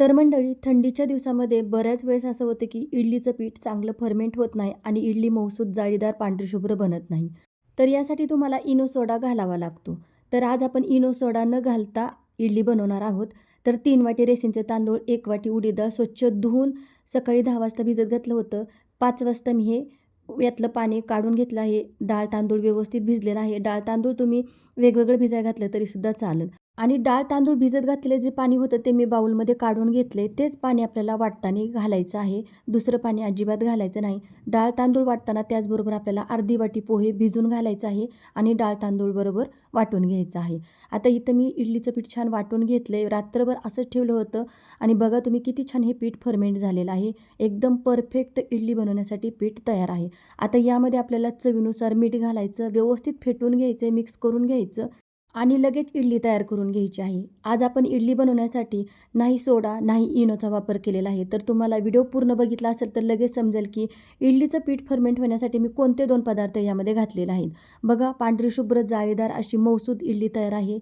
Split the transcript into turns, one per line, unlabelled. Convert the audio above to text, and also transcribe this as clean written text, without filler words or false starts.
तर मंडळी, थंडीच्या दिवसामध्ये बऱ्याच वेळेस असं होतं की इडलीचं पीठ चांगलं फर्मेंट होत नाही आणि इडली मऊसूत जाळीदार पांढरीशुभ्र बनत नाही. तर यासाठी तुम्हाला इनो सोडा घालावा लागतो. तर आज आपण इनो सोडा न घालता इडली बनवणार आहोत. तर 3 वाटी रेशनचे तांदूळ, 1 वाटी उडीद डाळ स्वच्छ धुवून सकाळी 10 वाजता भिजत घातलं होतं. 5 वाजता मी हे यातलं पाणी काढून घेतलं आहे. डाळ तांदूळ व्यवस्थित भिजलेला आहे. डाळ तांदूळ तुम्ही वेगवेगळं भिजायला घातलं तरीसुद्धा चालेल. आणि डाळ तांदूळ भिजत घातलेले जे पाणी होतं ते मी बाउलमध्ये काढून घेतले. तेच पाणी आपल्याला वाटताना घालायचं आहे. दुसरं पाणी अजिबात घालायचं नाही. डाळ तांदूळ वाटताना त्याचबरोबर आपल्याला अर्धी वाटी पोहे भिजून घालायचं आहे आणि डाळ तांदूळ बरोबर वाटून घ्यायचं आहे. आता इथं मी इडलीचं पीठ छान वाटून घेतलं रात्रभर असंच ठेवलं होतं आणि बघा तुम्ही किती छान हे पीठ फर्मेंट झालेलं आहे. एकदम परफेक्ट इडली बनवण्यासाठी पीठ तयार आहे. आता यामध्ये आपल्याला चवीनुसार मीठ घालायचं, व्यवस्थित फेटून घ्यायचं, मिक्स करून घ्यायचं आणि लगेच इडली तयार करून घ्यायची आहे. आज आपण इडली बनवण्यासाठी नाही सोडा, नाही इनोचा वापर केलेला आहे. तर तुम्हाला व्हिडिओ पूर्ण बघितला असेल तर लगेच समजेल की इडलीचं पीठ फर्मेंट होण्यासाठी मी कोणते 2 पदार्थ यामध्ये घातलेले आहेत. बघा, पांढरी शुभ्र जाळीदार अशी मऊसूत इडली तयार आहे.